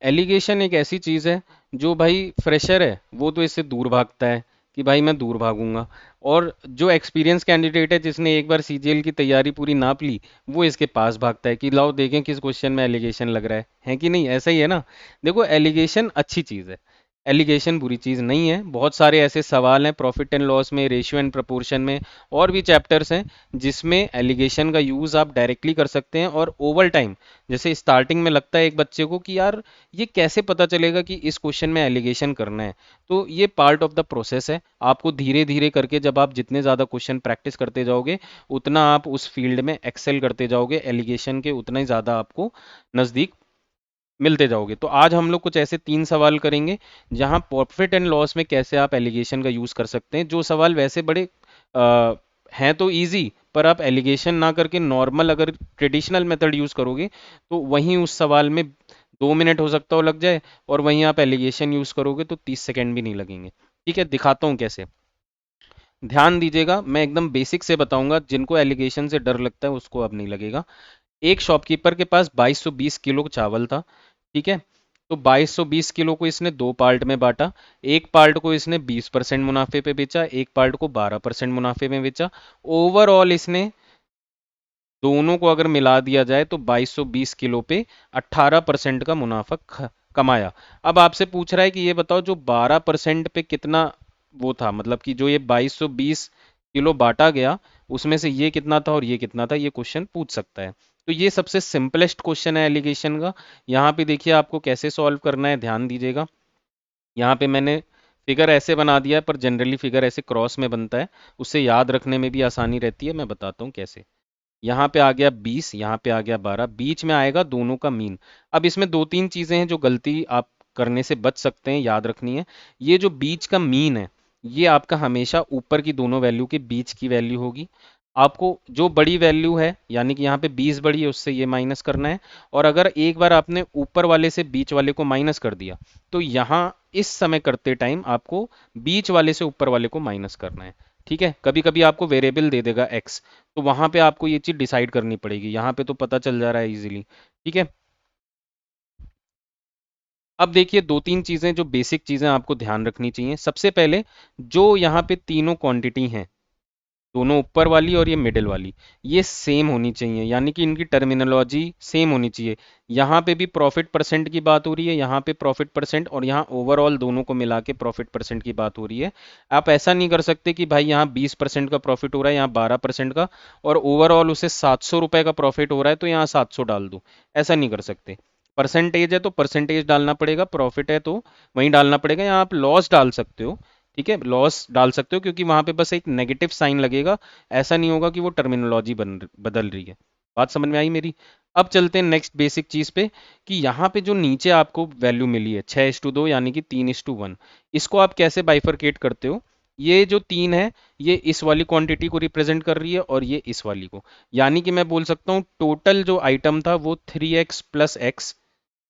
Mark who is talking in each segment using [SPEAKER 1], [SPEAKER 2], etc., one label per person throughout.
[SPEAKER 1] Allegation एक ऐसी चीज़ है जो भाई फ्रेशर है वो तो इससे दूर भागता है कि भाई मैं दूर भागूंगा, और जो एक्सपीरियंस कैंडिडेट है जिसने एक बार सीजीएल की तैयारी पूरी नाप ली वो इसके पास भागता है कि लाओ देखें किस क्वेश्चन में एलिगेशन लग रहा है कि नहीं? ऐसा ही है ना। देखो एलिगेशन अच्छी चीज़ है, एलिगेशन बुरी चीज़ नहीं है। बहुत सारे ऐसे सवाल हैं प्रॉफिट एंड लॉस में, रेशियो एंड प्रपोर्शन में, और भी चैप्टर्स हैं जिसमें एलिगेशन का यूज़ आप डायरेक्टली कर सकते हैं। और ओवर टाइम, जैसे स्टार्टिंग में लगता है एक बच्चे को कि यार ये कैसे पता चलेगा कि इस क्वेश्चन में एलिगेशन करना है, तो ये पार्ट ऑफ द प्रोसेस है। आपको धीरे धीरे करके जब आप जितने ज़्यादा क्वेश्चन प्रैक्टिस करते जाओगे उतना आप उस फील्ड में एक्सेल करते जाओगे, एलिगेशन के उतना ही ज़्यादा आपको नज़दीक मिलते जाओगे। तो आज हम लोग कुछ ऐसे 3 सवाल करेंगे जहां प्रॉफिट एंड लॉस में कैसे आप एलिगेशन का यूज़ कर सकते हैं। जो सवाल वैसे बड़े आ, हैं तो इजी, पर आप एलिगेशन ना करके नॉर्मल अगर ट्रेडिशनल मेथड यूज़ करोगे तो वहीं उस सवाल में 2 मिनट हो सकता हो लग जाए, और वहीं आप एलिगेशन यूज़ करोगे तो 30 सेकेंड भी नहीं लगेंगे। ठीक है, दिखाता हूँ कैसे। ध्यान दीजिएगा, मैं एकदम बेसिक से बताऊंगा, जिनको एलिगेशन से डर लगता है उसको अब नहीं लगेगा। एक शॉपकीपर के पास 2220 किलो चावल था। ठीक है, तो 2220 किलो को इसने 2 पार्ट में बांटा। एक पार्ट को इसने 20% मुनाफे पे बेचा, एक पार्ट को 12% मुनाफे में बेचा। ओवरऑल इसने दोनों को अगर मिला दिया जाए तो 2220 किलो पे 18% का मुनाफा कमाया। अब आपसे पूछ रहा है कि ये बताओ जो 12% पे कितना वो था, मतलब कि जो ये 2220 किलो बांटा गया उसमें से ये कितना था और ये कितना था, ये क्वेश्चन पूछ सकता है। तो ये सबसे सिंपलेस्ट क्वेश्चन है एलिगेशन का। यहाँ पे देखिए आपको कैसे सॉल्व करना है, ध्यान दीजिएगा। यहाँ पे मैंने फिगर ऐसे बना दिया है, पर जनरली फिगर ऐसे क्रॉस में बनता है, उससे याद रखने में भी आसानी रहती है। मैं बताता हूँ कैसे। यहाँ पे आ गया 20, यहाँ पे आ गया 12, बीच में आएगा दोनों का मीन। अब इसमें 2-3 चीजें हैं जो गलती आप करने से बच सकते हैं, याद रखनी है। ये जो बीच का मीन है ये आपका हमेशा ऊपर की दोनों वैल्यू के बीच की वैल्यू होगी। आपको जो बड़ी वैल्यू है, यानी कि यहाँ पे 20 बड़ी है, उससे ये माइनस करना है। और अगर एक बार आपने ऊपर वाले से बीच वाले को माइनस कर दिया तो यहाँ इस समय करते टाइम आपको बीच वाले से ऊपर वाले को माइनस करना है। ठीक है, कभी कभी आपको वेरिएबल दे देगा x, तो वहां पे आपको ये चीज डिसाइड करनी पड़ेगी। यहाँ पे तो पता चल जा रहा है इजीली। ठीक है, अब देखिए 2-3 चीजें जो बेसिक चीजें आपको ध्यान रखनी चाहिए। सबसे पहले जो यहाँ पे तीनों क्वांटिटी हैं, दोनों ऊपर वाली और ये मिडिल वाली, ये सेम होनी चाहिए, यानी कि इनकी टर्मिनोलॉजी सेम होनी चाहिए। यहाँ पे भी प्रॉफिट परसेंट की बात हो रही है, यहाँ पे प्रॉफिट परसेंट, और यहाँ ओवरऑल दोनों को मिला के प्रॉफिट परसेंट की बात हो रही है। आप ऐसा नहीं कर सकते कि भाई यहाँ 20% का प्रॉफिट हो रहा है, यहाँ 12% का, और ओवरऑल उसे 700 रुपये का प्रॉफिट हो रहा है तो यहाँ 700 डाल दूँ। ऐसा नहीं कर सकते। परसेंटेज है तो परसेंटेज डालना पड़ेगा, प्रॉफिट है तो वहीं डालना पड़ेगा। यहाँ आप लॉस डाल सकते हो, ठीक है, लॉस डाल सकते हो, क्योंकि वहां पे बस एक नेगेटिव साइन लगेगा। ऐसा नहीं होगा कि वो टर्मिनोलॉजी बदल रही है। बात समझ में आई मेरी? अब चलते हैं नेक्स्ट बेसिक चीज पे, कि यहाँ पे जो नीचे आपको वैल्यू मिली है 6:2 यानी कि 3:1, इसको आप कैसे बाइफरकेट करते हो? ये जो 3 है ये इस वाली क्वांटिटी को रिप्रेजेंट कर रही है और ये इस वाली को, यानी कि मैं बोल सकता हूँ टोटल जो आइटम था वो 3x प्लस एक्स,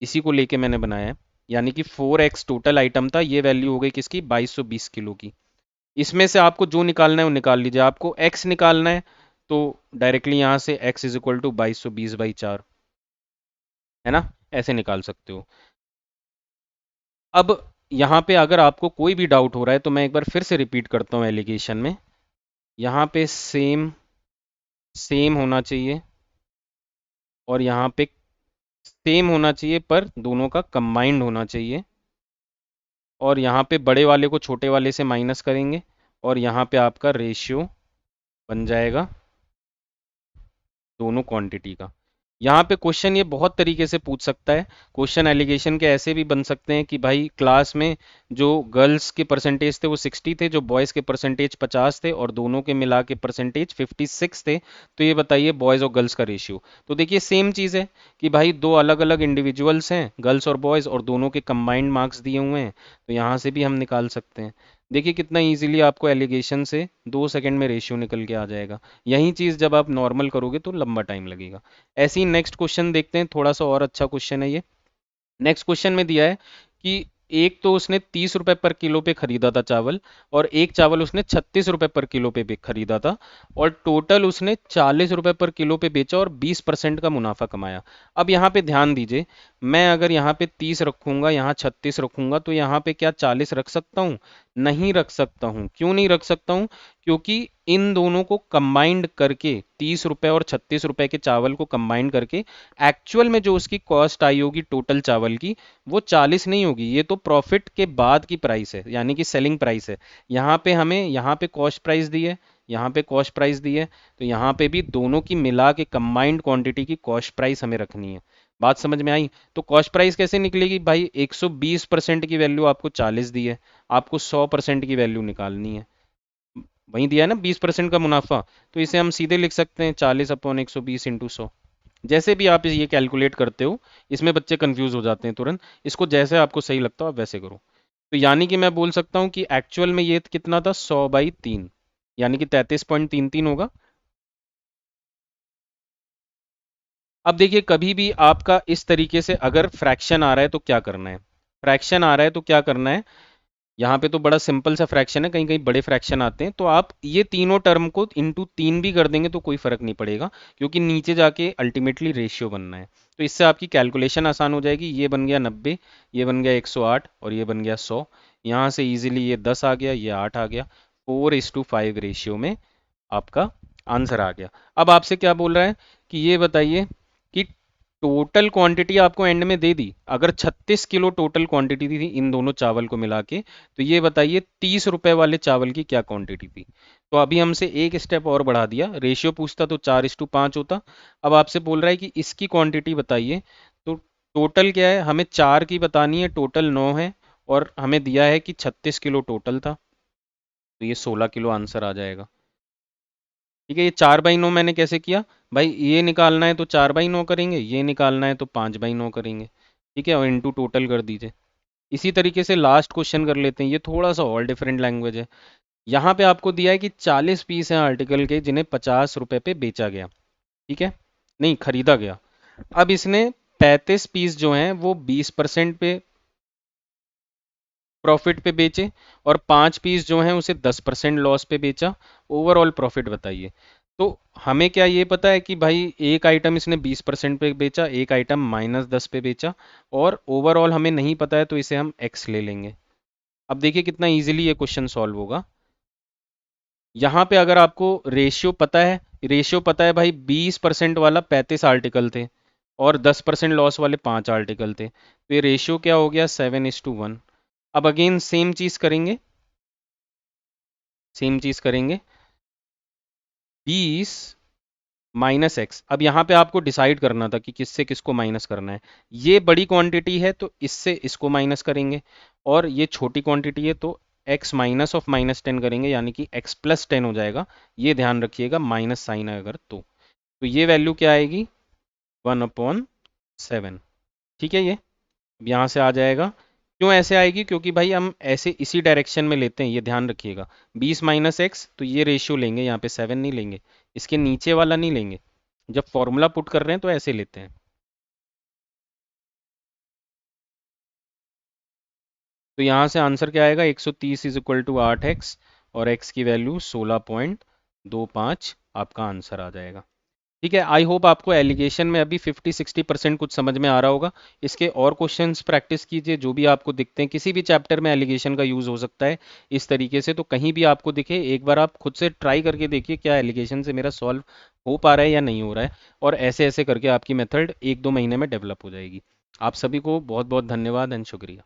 [SPEAKER 1] इसी को लेके मैंने बनाया है। यानी कि 4x टोटल आइटम था, ये वैल्यू हो गई किसकी? 2220 किलो की। इसमें से आपको जो निकालना है वो निकाल लीजिए। आपको x निकालना है तो डायरेक्टली यहां से x इज इक्वल टू 2220/4, है ना, ऐसे निकाल सकते हो। अब यहाँ पे अगर आपको कोई भी डाउट हो रहा है तो मैं एक बार फिर से रिपीट करता हूँ एलिगेशन में। यहाँ पे सेम सेम होना चाहिए, और यहाँ पे सेम होना चाहिए पर दोनों का कंबाइंड होना चाहिए। और यहाँ पे बड़े वाले को छोटे वाले से माइनस करेंगे, और यहाँ पे आपका रेशियो बन जाएगा दोनों क्वांटिटी का। यहाँ पे क्वेश्चन ये बहुत तरीके से पूछ सकता है। क्वेश्चन एलिगेशन के ऐसे भी बन सकते हैं कि भाई क्लास में जो गर्ल्स के परसेंटेज थे वो 60 थे, जो बॉयज़ के परसेंटेज 50 थे, और दोनों के मिला के परसेंटेज 56 थे। तो ये बताइए बॉयज़ और गर्ल्स का रेशियो। तो देखिए सेम चीज़ है कि भाई दो अलग अलग इंडिविजुअल्स हैं, गर्ल्स और बॉयज़, और दोनों के कंबाइंड मार्क्स दिए हुए हैं, तो यहाँ से भी हम निकाल सकते हैं। देखिए कितना इजीली आपको एलिगेशन से 2 सेकंड में रेशियो निकल के आ जाएगा। यही चीज़ जब आप नॉर्मल करोगे तो लंबा टाइम लगेगा। ऐसे ही नेक्स्ट क्वेश्चन देखते हैं, थोड़ा सा और अच्छा क्वेश्चन है ये। नेक्स्ट क्वेश्चन में दिया है कि एक तो उसने 30 रुपए पर किलो पे खरीदा था चावल, और एक चावल उसने 36 रुपए पर किलो पे खरीदा था, और टोटल उसने 40 रुपए पर किलो पे बेचा और 20% का मुनाफा कमाया। अब यहाँ पे ध्यान दीजिए, मैं अगर यहाँ पे 30 रखूंगा, यहाँ 36 रखूंगा, तो यहाँ पे क्या 40 रख सकता हूँ? नहीं रख सकता हूँ। क्यों नहीं रख सकता हूँ? क्योंकि इन दोनों को कंबाइंड करके, 30 रुपए और 36 रुपए के चावल को कंबाइंड करके एक्चुअल में जो उसकी कॉस्ट आई होगी टोटल चावल की, वो 40 नहीं होगी। ये तो प्रॉफिट के बाद की प्राइस है, यानी कि सेलिंग प्राइस है। यहाँ पे हमें, यहाँ पे कॉस्ट प्राइस दी है, यहाँ पे कॉस्ट प्राइस दी है, तो यहाँ पे भी दोनों की मिला के कंबाइंड क्वांटिटी की कॉस्ट प्राइस हमें रखनी है। बात समझ में आई? तो कॉस्ट प्राइस कैसे निकलेगी भाई? 120% की वैल्यू आपको 40 दी है, आपको 100% की वैल्यू निकालनी है। वहीं दिया है ना 20% का मुनाफा, तो इसे हम सीधे लिख सकते हैं 40/120 × 100। जैसे भी आप ये कैलकुलेट करते हो, इसमें बच्चे कंफ्यूज हो जाते हैं तुरंत। इसको जैसे आपको सही लगता हो आप वैसे करो। तो यानी कि मैं बोल सकता हूँ कि एक्चुअल में ये कितना था, 100/3, यानी कि 33.33 होगा। अब देखिए, कभी भी आपका इस तरीके से अगर फ्रैक्शन आ रहा है तो क्या करना है? फ्रैक्शन आ रहा है तो क्या करना है? यहाँ पे तो बड़ा सिंपल सा फ्रैक्शन है, कहीं कहीं बड़े फ्रैक्शन आते हैं, तो आप ये तीनों टर्म को इंटू 3 भी कर देंगे तो कोई फर्क नहीं पड़ेगा, क्योंकि नीचे जाके अल्टीमेटली रेशियो बनना है। तो इससे आपकी कैलकुलेशन आसान हो जाएगी। ये बन गया 90, ये बन गया 108, और ये बन गया 100। यहाँ से इजीली ये 10 आ गया, ये 8 आ गया। 4:5 रेशियो में आपका आंसर आ गया। अब आपसे क्या बोल रहा है कि ये बताइए कि टोटल क्वांटिटी आपको एंड में दे दी, अगर 36 किलो टोटल क्वांटिटी थी इन दोनों चावल को मिला के, तो ये बताइए 30 रुपए वाले चावल की क्या क्वांटिटी थी? तो अभी हमसे एक स्टेप और बढ़ा दिया, रेशियो पूछता तो 4:5 होता। अब आपसे बोल रहा है कि इसकी क्वांटिटी बताइए। तो टोटल क्या है, हमें 4 की बतानी है, टोटल 9 है, और हमें दिया है कि 36 किलो टोटल था, तो ये 16 किलो आंसर आ जाएगा। ठीक है, ये 4/9 मैंने कैसे किया? भाई ये निकालना है तो 4/9 करेंगे, ये निकालना है तो 5/9 करेंगे। ठीक है, और इंटू टोटल कर दीजिए। इसी तरीके से लास्ट क्वेश्चन कर लेते हैं, ये थोड़ा सा और डिफरेंट लैंग्वेज है। यहाँ पे आपको दिया है कि 40 पीस हैं आर्टिकल के जिन्हें 50 रुपए पे बेचा गया। ठीक है, नहीं खरीदा गया। अब इसने 35 पीस जो हैं वो 20% पे प्रॉफिट पे बेचे, और 5 पीस जो हैं उसे 10% लॉस पे बेचा। ओवरऑल प्रॉफिट बताइए। तो हमें क्या ये पता है कि भाई एक आइटम इसने 20% पे बेचा, एक आइटम -10 पे बेचा, और ओवरऑल हमें नहीं पता है, तो इसे हम एक्स ले लेंगे। अब देखिए कितना इजीली ये क्वेश्चन सॉल्व होगा। यहाँ पे अगर आपको रेशियो पता है, रेशियो पता है भाई, 20% वाला 35 आर्टिकल थे, और 10% लॉस वाले 5 आर्टिकल थे, तो ये रेशियो क्या हो गया, 7:1। अब अगेन सेम चीज करेंगे, सेम चीज करेंगे, 20 माइनस एक्स। अब यहाँ पे आपको डिसाइड करना था कि किससे किसको माइनस करना है। ये बड़ी क्वांटिटी है तो इससे इसको माइनस करेंगे, और ये छोटी क्वांटिटी है तो x -10 करेंगे, यानी कि x+10 हो जाएगा। ये ध्यान रखिएगा, माइनस साइन है अगर तो ये वैल्यू क्या आएगी, 1/7। ठीक है, ये अब यहाँ से आ जाएगा। क्यों ऐसे आएगी? क्योंकि भाई हम ऐसे इसी डायरेक्शन में लेते हैं, ये ध्यान रखिएगा। 20 माइनस एक्स, तो ये रेशियो लेंगे, यहाँ पे 7 नहीं लेंगे, इसके नीचे वाला नहीं लेंगे। जब फॉर्मूला पुट कर रहे हैं तो ऐसे लेते हैं। तो यहाँ से आंसर क्या आएगा, 130 = 8x, और x की वैल्यू 16.25 आपका आंसर आ जाएगा। ठीक है, आई होप आपको एलिगेशन में अभी 50-60% कुछ समझ में आ रहा होगा। इसके और क्वेश्चंस प्रैक्टिस कीजिए, जो भी आपको दिखते हैं, किसी भी चैप्टर में एलिगेशन का यूज़ हो सकता है इस तरीके से, तो कहीं भी आपको दिखे एक बार आप खुद से ट्राई करके देखिए क्या एलिगेशन से मेरा सॉल्व हो पा रहा है या नहीं हो रहा है, और ऐसे ऐसे करके आपकी मेथड 1-2 महीने में डेवलप हो जाएगी। आप सभी को बहुत बहुत धन्यवाद एंड शुक्रिया।